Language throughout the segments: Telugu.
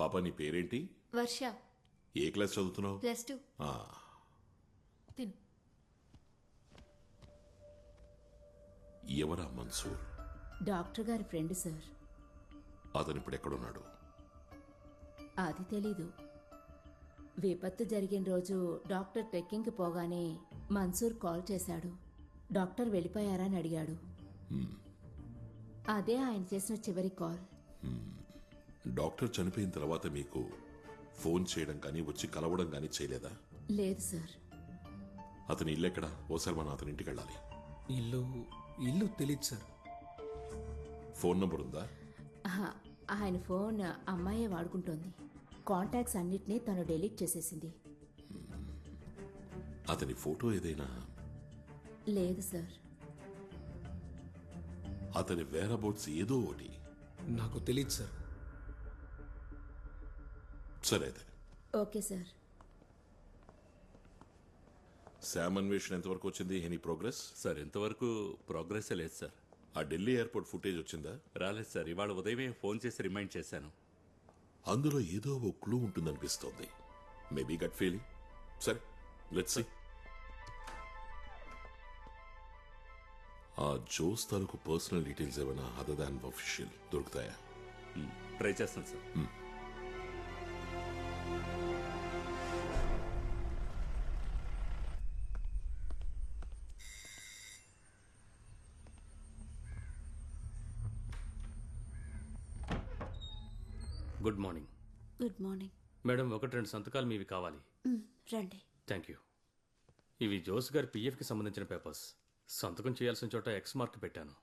పాప నీ పేరేంటి? వర్ష. ఏ క్లాస్ చదువుతున్నావు? +2. తిను. ఎవరా మన్సూర్? డాక్టర్ గారి ఫ్రెండ్ సార్. అతను ఇప్పుడు ఎక్కడున్నాడు? అది తెలీదు. విపత్తు జరిగిన రోజు డాక్టర్ ట్రెక్కింగ్కి పోగానే మన్సూర్ కాల్ చేశాడు. డాక్టర్ వెళ్ళిపోయారా అని అడిగాడు. అదే ఆయన చేసిన చివరి కాల్. డాక్టర్ చనిపోయిన తర్వాత మీకు ఫోన్ చేయడం కానీ వచ్చి కలవడం కానీ చేయలేదా? లేదు సార్. అతని ఇల్లు ఎక్కడ? ఓసారి మనం అతని ఇంటికి వెళ్ళాలి. ఇల్లు తెలీదు సార్. ఫోన్ నంబర్ ఉందా? ఆయన ఫోన్ అమ్మాయే వాడుకుంటోంది. కాంటాక్ట్స్ అన్నిటినీ తను డిలీట్ చేసేసింది. అతని ఫోటో ఏదైనా? లేదు సార్. అతని వేరబౌట్స్ ఏదో ఒకటి. నాకు తెలీదు సార్. సరే అయితే. Okay sir. శామ్ అన్వేషణ ఎంతవరకు వచ్చింది? Any progress? సార్ ఇంతవరకు ప్రోగ్రెస్ లేదు సార్. ఆ ఢిల్లీ ఎయిర్పోర్ట్ ఫుటేజ్ వచ్చిందా? రాలేదు సార్. ఇవాళ ఉదయమే ఫోన్ చేసి రిమైండ్ చేశాను. అందులో ఏదో ఓ క్లూ ఉంటుందనిపిస్తోంది. Maybe gut feeling. సరే, లెట్స్ సీ. ఆ జోస్ తాలూకు పర్సనల్ డీటెయిల్స్ ఏమైనా అదర్ దాన్ అఫీషియల్ దొరుకుతాయా? ట్రై చేస్తాను sir. Good morning. Good morning madam, 1-2 సంతకాలు మీవి కావాలి. రండి. Thank you. ఇవి జోస్ గారి పిఎఫ్కి సంబంధించిన పేపర్స్. సంతకం చేయాల్సిన చోట ఎక్స్ మార్క్ పెట్టాను.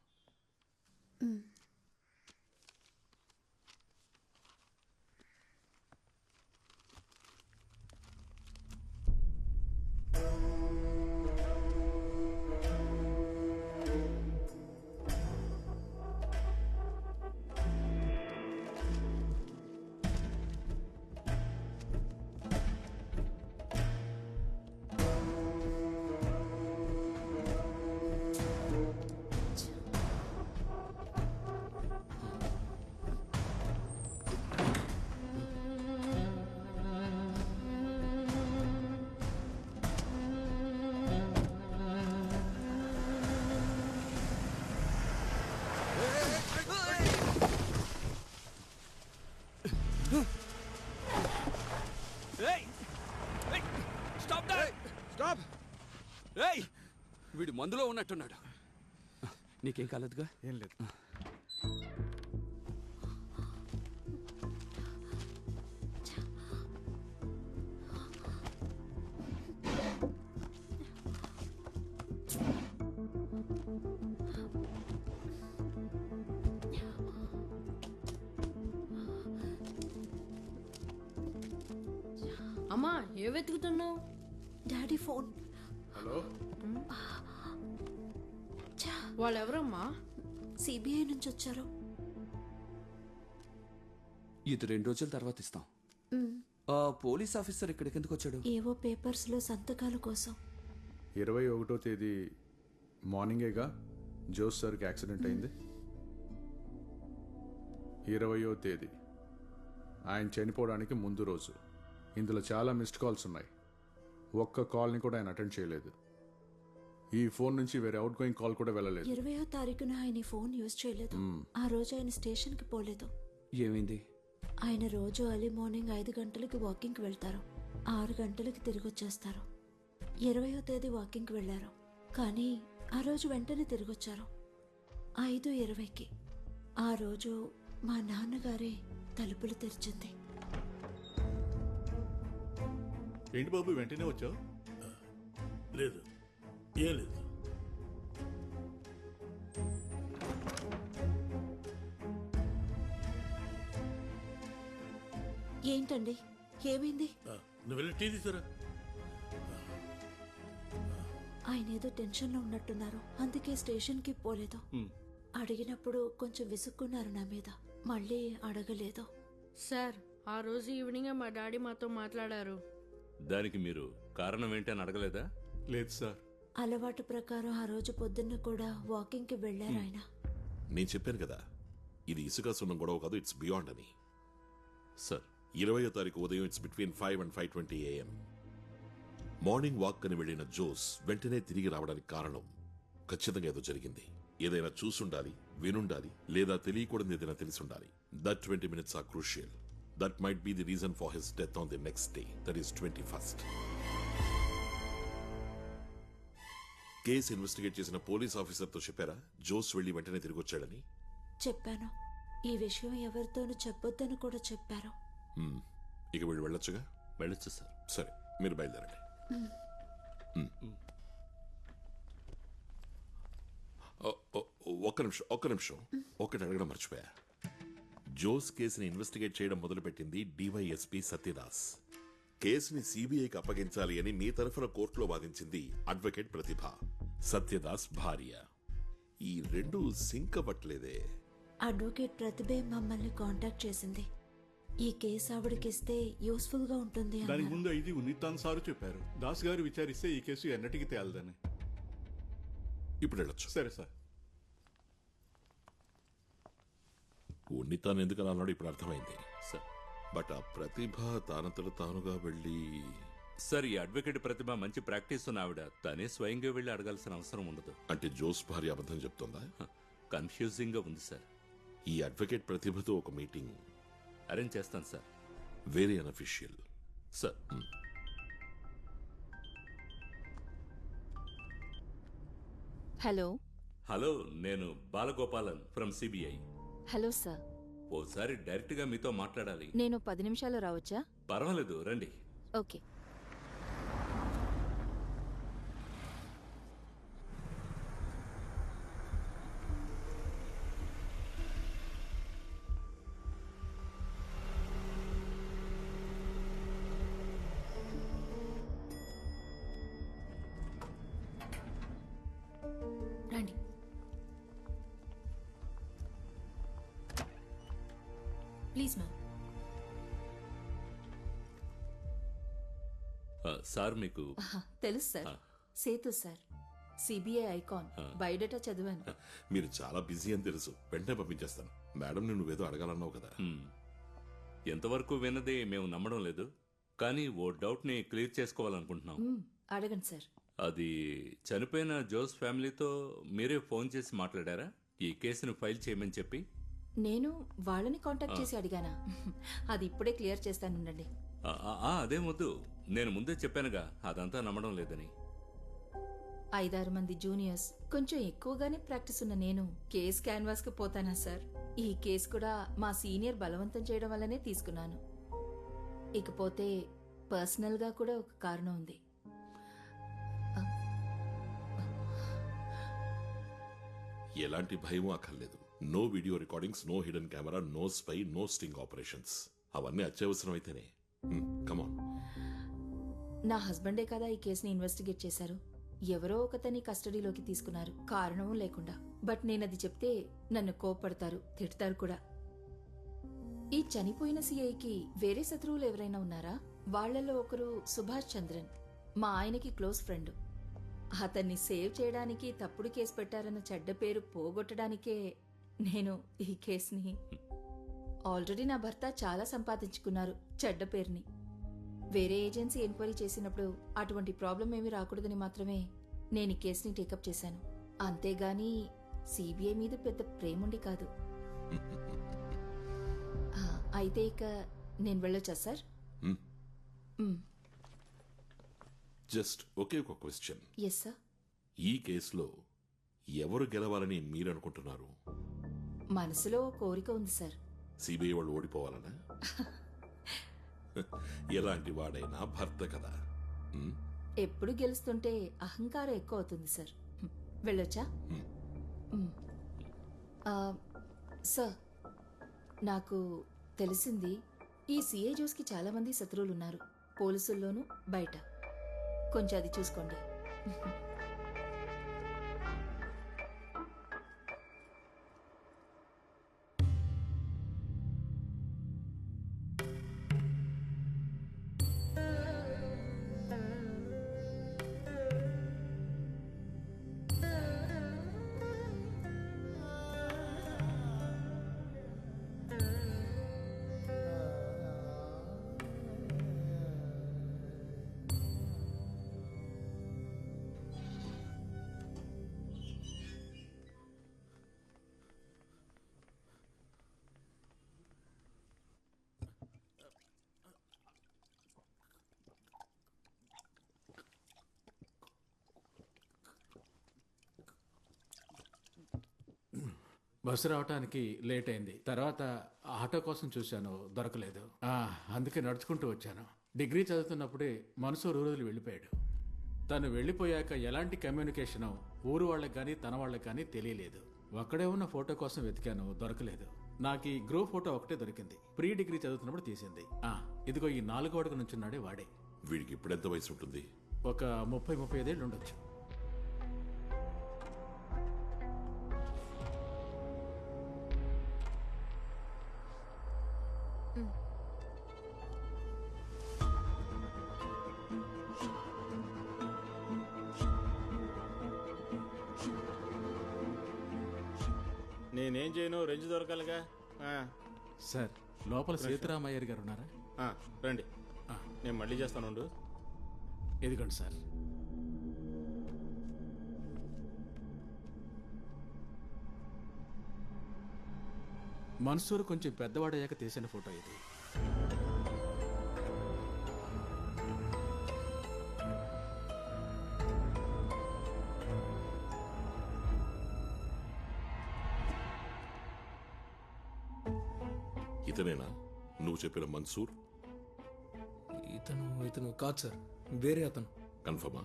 వీడు మందులో ఉన్నట్టున్నాడు. నీకేం కాలేదుగా? ఏం లేదు. అమ్మా, ఏ వెతుకుతున్నావు? Daddy phone. హలో, వాళ్ళెవరమ్మా? సిబిఐ నుంచి వచ్చారు. ఇది 2 రోజుల తర్వాత ఇస్తాం. పోలీస్ ఆఫీసర్ ఇక్కడికి ఎందుకు వచ్చాడు? ఏవో పేపర్స్ లో సంతకాల కోసం. 21వ తేదీ మార్నింగేగా జోస్ సార్కి యాక్సిడెంట్ అయింది. 20వ తేదీ ఆయన చనిపోవడానికి ముందు రోజు. ఇందులో చాలా మిస్డ్ కాల్స్ ఉన్నాయి. ఒక్క కాల్ని కూడా ఆయన అటెండ్ చేయలేదు. ఈ ఫోన్ నుంచి వేరే అవుట్ గోయింగ్ కాల్ కూడా వెళ్ళలేదు. 20వ తారీఖున ఆయన ఫోన్ యూజ్ చేయలేదు. ఆ రోజు ఆయన స్టేషన్ కి పోలేదు. ఏమైంది? ఆయన రోజు ఎర్లీ మార్నింగ్ 5 గంటలకి వాకింగ్కి వెళ్తారు. 6 గంటలకి తిరిగి వచ్చేస్తారు. 20వ తేదీ వాకింగ్కి వెళ్లారు, కానీ ఆ రోజు వెంటనే తిరిగి వచ్చారు 5:20కి. ఆ రోజు మా నాన్నగారే తలుపులు తెరిచింది. ఏంటి బాబు వెంటనే వచ్చావు? లేదు, ఏం లేదు. ఏంటండి, ఏమైంది? నువ్వు వెళ్ళి టీ తీసుకురా. ఆయన ఏదో టెన్షన్లో ఉన్నట్టున్నారు, అందుకే స్టేషన్కి పోలేదు. అడిగినప్పుడు కొంచెం విసుక్కున్నారు నా మీద, మళ్ళీ అడగలేదు. సార్, ఆ రోజు ఈవినింగ్ మా డాడీ మాతో మాట్లాడారు. దానికి మీరు కారణం ఏంటి అని అడగలేదా? లేదు సార్. అలవాటు ప్రకారం ఆ రోజు పొద్దున్న కూడా వాకింగ్కి వెళ్లారు ఆయన. నేను చెప్పాను కదా, ఇది ఇసుక సున్నం గొడవ కాదు, ఇట్స్ బియాండ్ అని. సార్, 20వ తారీఖు ఉదయం it's between 5 and 5:20 AM. Morning walk అని వెళ్లిన జోస్ వెంటనే తిరిగి రావడానికి కారణం ఖచ్చితంగా ఏదో జరిగింది. ఏదైనా చూసుండాలి, వినుండాలి, లేదా తెలియకూడదు ఏదైనా తెలిసుండాలి. That 20 minutes are crucial. That might be the reason for his death on the next day, that is 21st. Case investigate చేసిన పోలీస్ ఆఫీసర్తో చెప్పారా జోస్ వెళ్లి వెంటనే తిరిగి వచ్చాడని? చెప్పాను. ఈ విషయం ఎవరితోనూ చెప్పొద్దని కూడా చెప్పారు. ఇక వీళ్ళు వెళ్ళొచ్చుగా? వెళ్ళొచ్చు సార్. సరే, మీరు బయలుదేరండి. ఒక్క నిమిషం ఒకటి అడగడం మర్చిపోయా. జోస్ కేసుని ఇన్వెస్టిగేట్ చేయడం మొదలుపెట్టింది డివైఎస్పీ సత్యదాస్. కేసుని సిబిఐకి అప్పగించాలి అని నీ తరఫున కోర్టులో వాదించింది అడ్వకేట్ ప్రతిభ, సత్యదాస్ భార్య. ఈ రెండు సింక్ అవ్వట్లేదే. అడ్వకేట్ ప్రతిభే మమ్మల్ని కాంటాక్ట్ చేసింది. ఈ కేసు ఆవిడకిస్తే యూస్ఫుల్ గా ఉంటుంది దానికి అన్నారు. ముందు ఇది ఉన్నితాన్ సారు చెప్పారు. దాస్ గారు విచారిస్తే ఈ కేసు ఎన్నటికి తేలదని. ఇప్పుడు వెళ్ళొచ్చు. సరే సార్. ఉన్నితాను ఎందుకు అలా అన్నాడు ఇప్పుడు అర్థమైంది. సార్ బట్ ఆ ప్రతిభ తానంతట తానుగా వెళ్ళి సార్ ఈ అడ్వకేట్ ప్రతిభ మంచి ప్రాక్టీస్ ఉన్న ఆవిడ తనే స్వయంగా వెళ్ళి అడగాల్సిన అవసరం ఉండదు. అంటే జోస్ భార్య అబద్ధం చెప్తుందా? కన్ఫ్యూజింగ్ గా ఉంది సార్. ఈ అడ్వకేట్ ప్రతిభతో ఒక మీటింగ్ అరేంజ్ చేస్తాను sir. Very unofficial. Sir hello hello, నేను Balagopalan from CBI. Hello sir. ఓసారి డైరెక్ట్ గా మీతో మాట్లాడాలి. నేను 10 నిమిషాల్లో రావచ్చా? పర్వాలేదు, రండి. ఓకే. రండి. Please ma'am. సార్ మీకు తెలుసు sir. Sethu sir, CBI icon. Biodata చదివాను. మీరు చాలా బిజీ అని తెలుసు. వెంటనే పంపించేస్తాను. మేడం నువ్వేదో అడగాలన్నావు కదా. ఎంతవరకు విన్నది మేము నమ్మడం లేదు, కానీ ఓ డౌట్ ని క్లియర్ చేసుకోవాలనుకుంటున్నాం. అడగండి సార్. అది చనిపోయిన జోస్ ఫ్యామిలీతో మీరే ఫోన్ చేసి మాట్లాడారా ఈ కేసును ఫైల్ చేయమని చెప్పి? నేను వాళ్ళని కాంటాక్ట్ చేసి అడిగానా? అది ఇప్పుడే క్లియర్ చేస్తానుండండి. అదేం వద్దు, నేను ముందే చెప్పానుగా అదంతా నమ్మడం లేదని. 5-6 మంది జూనియర్స్, కొంచెం ఎక్కువగానే ప్రాక్టీస్ ఉన్న నేను కేస్ క్యాన్వాస్ కి పోతానా సార్? ఈ కేసు కూడా మా సీనియర్ బలవంతం చేయడం వల్లనే తీసుకున్నాను. ఇకపోతే పర్సనల్ గా కూడా ఒక కారణం ఉంది. ఎలాంటి భయమూ అక్కర్లేదు. No video recordings, no hidden camera, no spy, no sting operations. అవన్నీ అత్యవసరం అయితేనే. కమాన్. నా హస్బెండే కదా ఈ కేసుని ఇన్వెస్టిగేట్ చేశారు. ఎవరో ఒకతని కస్టడీలోకి తీసుకున్నారు, కారణం లేకుండా. బట్ నేనది చెప్తే నన్ను కోప్పడతారు, తిడతారు కూడా. ఈ చనిపోయిన సిఐకి వేరే శత్రువులు ఎవరైనా ఉన్నారా? వాళ్లలో ఒకరు సుభాష్ చంద్రన్, మా ఆయనకి క్లోజ్ ఫ్రెండ్. అతన్ని సేవ్ చేయడానికి తప్పుడు కేసు పెట్టారన్న చెడ్డ పేరు పోగొట్టడానికే నేను ఈ కేసుని. ఆల్రెడీ నా భర్త చాలా సంపాదించుకున్నారు చెడ్డ పేరుని. వేరే ఏజెన్సీ ఎంక్వైరీ చేసినప్పుడు అటువంటి ప్రాబ్లం ఏమీ రాకూడదని మాత్రమే నేను ఈ కేసుని టేకప్ చేశాను. అంతేగాని సిబిఐ మీద పెద్ద ప్రేముండి కాదు. అయితే ఇక నేను వెళ్ళొచ్చా సార్? జస్ట్ ఒకే ఒక క్వశ్చన్. Yes sir. ఈ కేసులో ఎవరు గెలవాలని మీరు అనుకుంటున్నారు? మనసులో కోరిక ఉంది సార్. సిబిఐ వాళ్ళు ఓడిపోవాలనా? ఎలాంటి వాడైనా భర్త కదా. ఎప్పుడు గెలుస్తుంటే అహంకారం ఎక్కువ అవుతుంది సార్. వెళ్ళొచ్చా? సార్, నాకు తెలిసింది ఈ సిఐ జోస్కి చాలా మంది శత్రువులు ఉన్నారు, పోలీసుల్లోనూ బయట. కొంచెం అది చూసుకోండి. బస్సు రావటానికి లేట్ అయింది. తర్వాత ఆటో కోసం చూశాను, దొరకలేదు. అందుకే నడుచుకుంటూ వచ్చాను. డిగ్రీ చదువుతున్నప్పుడే మనసు రోజులు వెళ్ళిపోయాడు. తను వెళ్ళిపోయాక ఎలాంటి కమ్యూనికేషను ఊరు వాళ్ళకి కానీ తన వాళ్ళకి కానీ తెలియలేదు. ఒక్కడే ఉన్న ఫోటో కోసం వెతికాను, దొరకలేదు. నాకు ఈ గ్రూప్ ఫోటో ఒకటే దొరికింది. ప్రీ డిగ్రీ చదువుతున్నప్పుడు తీసింది. ఇదిగో ఈ 4వ అడుగు నుంచున్నాడే వాడే. వీడికి ఇప్పుడెంత వయసు ఉంటుంది? ఒక 30-35 ఏళ్ళు ఉండొచ్చు. నేనేం చేయను, రెంజ్ దొరకాలిగా. సార్, లోపల సీతారామయ్యర్ గారు ఉన్నారా? రండి, నేను మళ్ళీ చేస్తాను. ఇదిగోండి సార్. మన్సూర్ కొంచెం పెద్దవాడయ్యాక తీసిన ఫోటో ఇది. ఇతనేనా నువ్వు చెప్పిన మన్సూర్? ఇతను కాదు సార్, వేరే అతను. కన్ఫర్మా?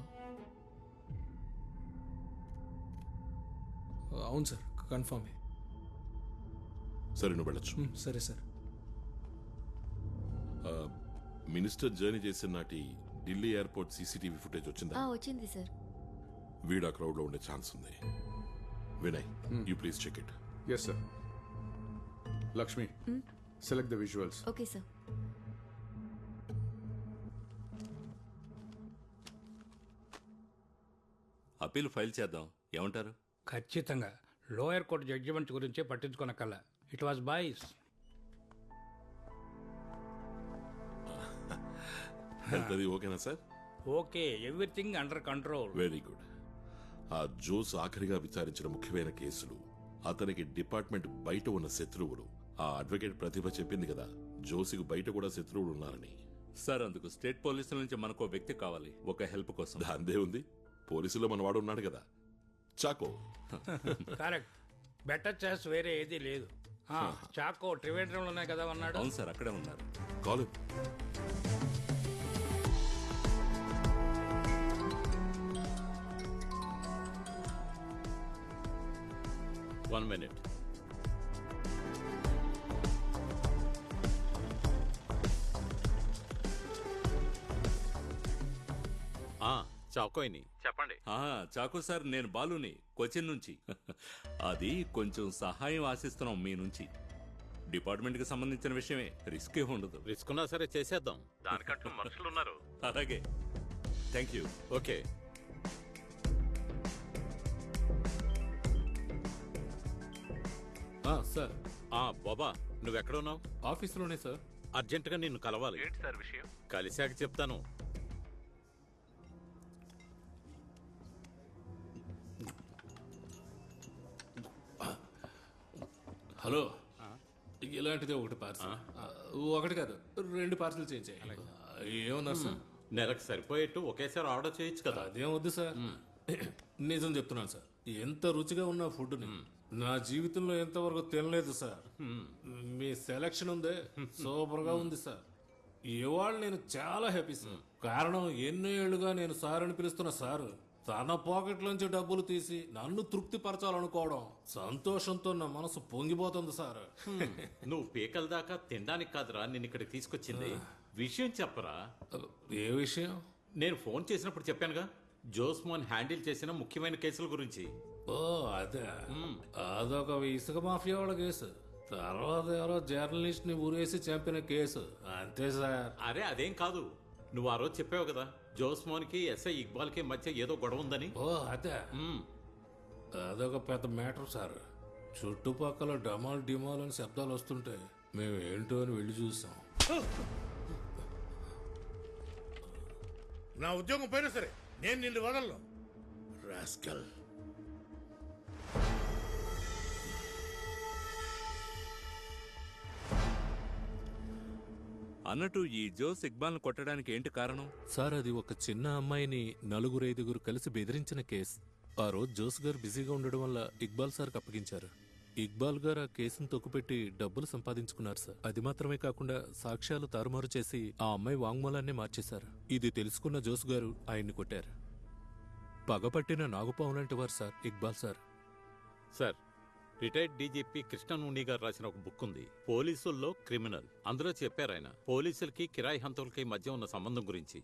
అవును సార్, కన్ఫర్మే. సరే, నువ్వు వెళ్ళొచ్చు. సరే సార్. మినిస్టర్ జర్నీ చేసిన నాటి ఢిల్లీ ఎయిర్పోర్ట్ సీసీటీవీ ఫుటేజ్ వచ్చిందా? వచ్చింది సార్. వీడు ఆ క్రౌడ్ లో ఉండే ఛాన్స్ ఉంది. Vinay, you please check it. Yes sir. Lakshmi, select the visuals. Okay sir. Appeal file చేద్దాం, ఏమంటారు? ఖచ్చితంగా. లోయర్ కోర్టు జడ్జిమెంట్ గురించే పట్టించుకోనక్కల్లా. It was boys. ఓకేనా sir? Okay, everything under control. Very good. ఆ జోస్ ఆఖరిగా విచారించిన ముఖ్యమైన కేసులు, అతనికి డిపార్ట్మెంట్ బయట ఉన్న శత్రువులు. ఆ అడ్వకేట్ ప్రతిభ చెప్పింది కదా, జోసికు బయట కూడా శత్రువులు ఉన్నారని. సార్, అందుకు స్టేట్ పోలీసుల నుంచి మనకు వ్యక్తి కావాలి, ఒక హెల్ప్ కోసం. దాందే ఉంది, పోలీసులో మనవాడు ఉన్నాడు కదా, చాకో. కరెక్ట్. బెటర్ చాయిస్ వేరే ఏదీ లేదు. చాకో ట్రివేండ్రంలో ఉన్నాయి కదా అన్నాడు. అవును సార్, అక్కడే ఉన్నారు. కాల్. 1 minute. చాకోయిని చెప్పండి. చాకో సార్, నేను బాలుని, కొచ్చిన్ నుంచి. అది కొంచెం సహాయం ఆశిస్తున్నాం మీ నుంచి. డిపార్ట్మెంట్ కి సంబంధించిన విషయమే, రిస్క్ ఏ ఉండదు. రిస్క్ ఉన్నా సరే చేసేద్దాం, దానికంటూ మనుషులు ఉన్నారు. అలాగే, థ్యాంక్ యూ. ఓకే. సార్. బాబా, నువ్వెక్కడున్నావు? ఆఫీస్లోనే సార్. అర్జెంటుగా నిన్ను కలవాలి. ఏంటి సార్ విషయం? కలిశాక చెప్తాను. హలో, ఇలాంటిదే ఒకటి పార్సల్. ఒకటి కాదు, 2 పార్సల్ చేయించే. ఏమన్నారు సార్? నెలకు సరిపోయేట్టు ఒకేసారి ఆర్డర్ చేయొచ్చు కదా. అదేం వద్దు సార్. నిజం చెప్తున్నాను సార్, ఎంత రుచిగా ఉన్న ఫుడ్ని నా జీవితంలో ఎంతవరకు తినలేదు సార్. మీ సెలక్షన్ ఉందే, సూపర్ గా ఉంది సార్. ఇవాళ నేను చాలా హ్యాపీ సార్. కారణం, ఎన్నో ఏళ్లుగా నేను సార్ అని పిలుస్తున్న సారు తన పాకెట్లోంచి డబ్బులు తీసి నన్ను తృప్తిపరచాలనుకోవడం, సంతోషంతో నా మనసు పొంగిపోతుంది సార్. నువ్వు పీకల దాకా తినడానికి కాదురా నిన్ను ఇక్కడికి తీసుకొచ్చింది. విషయం చెప్పరా. ఏ విషయం? నేను ఫోన్ చేసినప్పుడు చెప్పానుగా, జోస్మోన్ హ్యాండిల్ చేసిన ముఖ్యమైన కేసుల గురించి. ఓ అదే, అదొక ఇసుక మాఫియా వాళ్ళ కేసు. తర్వాత ఎవరో జర్నలిస్ట్ ని ఊరేసి చంపిన కేసు, అంతే సార్. అరే అదేం కాదు, నువ్వు ఆ రోజు చెప్పావు కదా, జోస్మోన్ కి ఎస్ఐ ఇక్బాల్ కి మధ్య ఏదో గొడవ ఉందని. ఓ అదే, అదొక పెద్ద మ్యాటర్ సార్. చుట్టుపక్కల డమాల్ డిమాల్ అని శబ్దాలు వస్తుంటే మేము ఏంటో అని వెళ్ళి చూసాం. నా ఉద్యోగం పోయినా సరే నేను నిన్ను వదలను, రాస్కల్. అన్నట్టు ఈ జోస్ ఇక్బాల్ను కొట్టడానికి ఏంటి కారణం? సార్, అది ఒక చిన్న అమ్మాయిని 4-5 కలిసి బెదిరించిన కేసు. ఆ రోజు జోస్ గారు బిజీగా ఉండడం వల్ల ఇక్బాల్ సార్కి అప్పగించారు. ఇక్బాల్ గారు ఆ కేసును తొక్కుపెట్టి డబ్బులు సంపాదించుకున్నారు సార్. అది మాత్రమే కాకుండా సాక్ష్యాలు తారుమారు చేసి ఆ అమ్మాయి వాంగ్మూలాన్ని మార్చేశారు. ఇది తెలుసుకున్న జోస్ గారు ఆయన్ని కొట్టారు. పగపట్టిన నాగుపాము లాంటి వారు sir Iqbal sir. Sir, retired DGP Krishnanunni గారు రాసిన ఒక బుక్ ఉంది, పోలీసుల్లో క్రిమినల్. అందులో చెప్పారు ఆయన పోలీసులకి కిరాయి హంతకులకి మధ్య ఉన్న సంబంధం గురించి.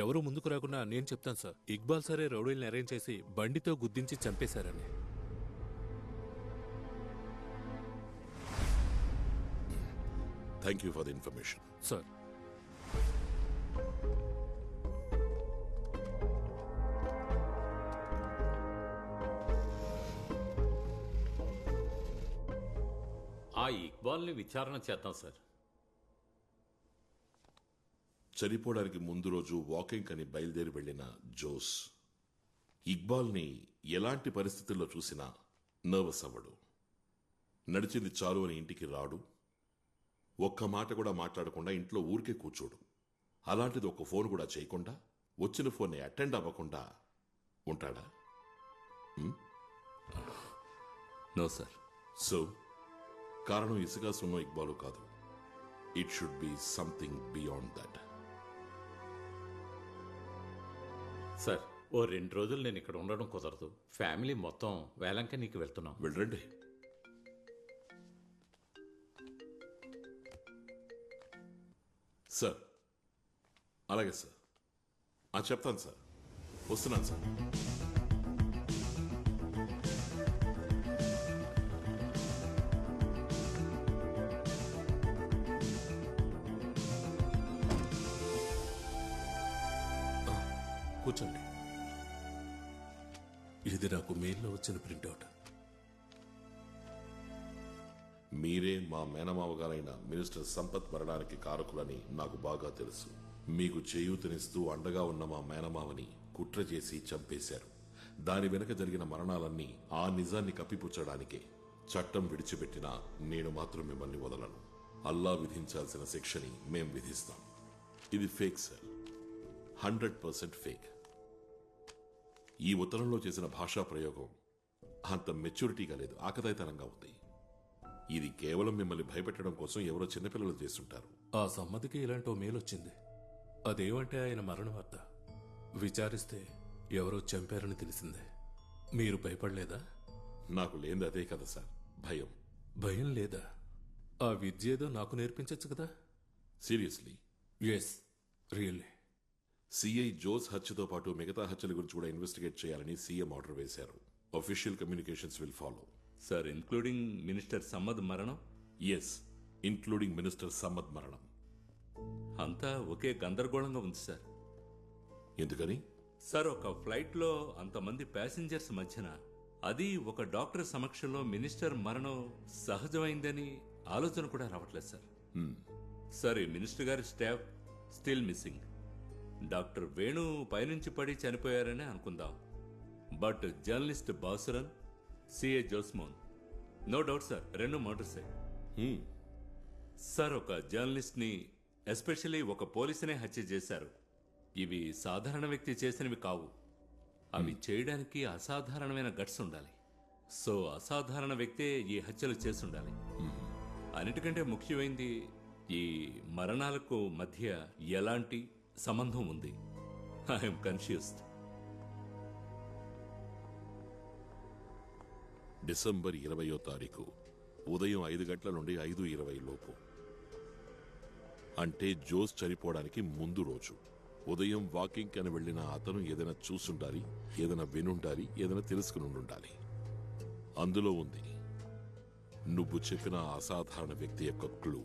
ఎవరు ముందుకు రాకుండా నేను చెప్తాను సార్. ఇక్బాల్ సరే రౌడీల్ని అరేంజ్ చేసి బండితో గుద్దించి చంపేశారని. Thank you for the information sir. ఆ ఇక్బాల్ని విచారణ చేద్దాం సార్. చనిపోవడానికి ముందు రోజు వాకింగ్ అని బయలుదేరి వెళ్లిన జోస్ ఇక్బాల్ని ఎలాంటి పరిస్థితుల్లో చూసినా నర్వస్ అవ్వడు. నడిచింది చాలు అని ఇంటికి రాడు. ఒక్క మాట కూడా మాట్లాడకుండా ఇంట్లో ఊరికే కూర్చోడు. అలాంటిది ఒక ఫోన్ కూడా చేయకుండా, వచ్చిన ఫోన్ని అటెండ్ అవ్వకుండా ఉంటాడా? No sir. సో కారణం ఇసుగా సున్నో ఇక్బాలు కాదు. It should be something beyond that. Sir, ఓ 2 రోజులు నేను ఇక్కడ ఉండడం కుదరదు. ఫ్యామిలీ మొత్తం వేలంకనీకి వెళ్తున్నాం. వెళ్ళండి. సార్, అలాగే సార్. చెప్తాను సార్. వస్తున్నాను సార్. కూర్చోండి. ఇది నాకు మెయిల్లో వచ్చిన ప్రింట్అవుట్. మీరే మా మేనమావ గారైన మినిస్టర్ సంపత్ మరణానికి కారకులని నాకు బాగా తెలుసు. మీకు చేయూతనిస్తూ అండగా ఉన్న మా మేనమావని కుట్ర చేసి చంపేశారు. దాని వెనుక జరిగిన మరణాలన్నీ ఆ నిజాన్ని కప్పిపుచ్చడానికే. చట్టం విడిచిపెట్టినా నేను మాత్రం మిమ్మల్ని వదలను. అల్లా విధించాల్సిన శిక్షని మేం విధిస్తాం. ఇది ఫేక్ సార్, 100% ఫేక్. ఈ ఉత్తరంలో చేసిన భాషా ప్రయోగం అంత మెచ్యూరిటీగా లేదు, ఆకతాయితనంగా ఉంది. ఇది కేవలం మిమ్మల్ని భయపెట్టడం కోసం ఎవరో చిన్నపిల్లలు చేస్తుంటారు. ఆ సమ్మతికి ఇలాంటి మెయిల్ వచ్చింది. అదేమంటే ఆయన మరణ వార్త. విచారిస్తే ఎవరో చంపారని తెలిసిందే. మీరు భయపడలేదా? నాకు లేనిది అదే కదా సార్, భయం. భయం లేదా? ఆ విద్య ఏదో నాకు నేర్పించచ్చు కదా. Seriously? Yes, really. CI Jose హత్యతో పాటు మిగతా హత్యల గురించి కూడా ఇన్వెస్టిగేట్ చేయాలని సీఎం ఆర్డర్ వేశారు. Official communications will follow. Sir, including minister Samad మరణం? ఎస్, ఇన్క్లూడింగ్ మినిస్టర్ సమ్మద్ మరణం. అంతా ఒకే గందరగోళంగా ఉంది సార్. ఎందుకని? సార్, ఒక ఫ్లైట్లో అంతమంది ప్యాసింజర్స్ మధ్యన, అది ఒక డాక్టర్ సమక్షంలో మినిస్టర్ మరణం సహజమైందని ఆలోచన కూడా రావట్లేదు సార్. సార్, ఈ మినిస్టర్ గారి staff still missing. Doctor Venu పైనుంచి పడి చనిపోయారనే అనుకుందాం. But journalist Basuran, CA Josmon, no doubt sir, 2 మర్డర్సే. సార్, ఒక జర్నలిస్ట్ని, ఎస్పెషల్లీ ఒక పోలీసునే హత్య చేశారు. ఇవి సాధారణ వ్యక్తి చేసినవి కావు. అవి చేయడానికి అసాధారణమైన గట్స్ ఉండాలి. సో అసాధారణ వ్యక్తే ఈ హత్యలు చేసి ఉండాలి. అన్నిటికంటే ముఖ్యమైనది, ఈ మరణాలకు మధ్య ఎలాంటి సంబంధం ఉంది. I'm confused. డిసెంబర్ 20వ తారీఖు ఉదయం 5 గంటల నుండి 5:20 లోపు, అంటే జోస్ చనిపోవడానికి ముందు రోజు ఉదయం వాకింగ్ అని వెళ్లిన అతను ఏదైనా చూసుండాలి, ఏదైనా వినుండాలి, ఏదైనా తెలుసుకుని ఉండాలి. అందులో ఉంది నువ్వు చెప్పిన అసాధారణ వ్యక్తి యొక్క క్లూ.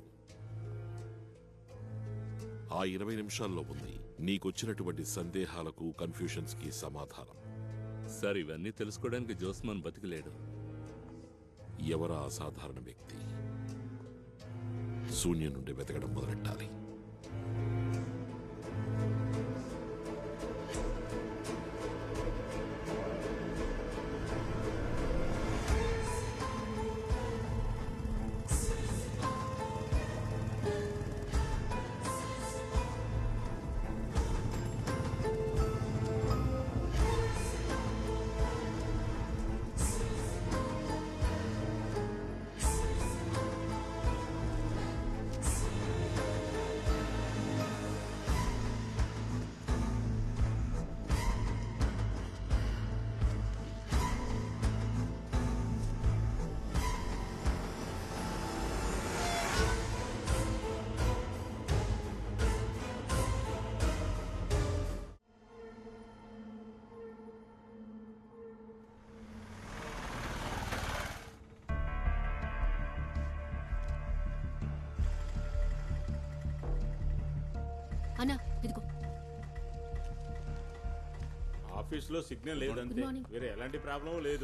ఆ 20 నిమిషాల్లో ఉంది నీకొచ్చినటువంటి సందేహాలకు, కన్ఫ్యూషన్స్ కి సమాధానం. సార్, ఇవన్నీ తెలుసుకోవడానికి జోస్మాన్ బతికిలేడు. ఎవరా అసాధారణ వ్యక్తి? శూన్యం నుండి వెతకడం మొదలెట్టాలి. అన్నా ఇదిగో ఆఫీస్లో సిగ్నల్ లేదంతే Good morning. వేరే ఎలాంటి ప్రాబ్లం లేదు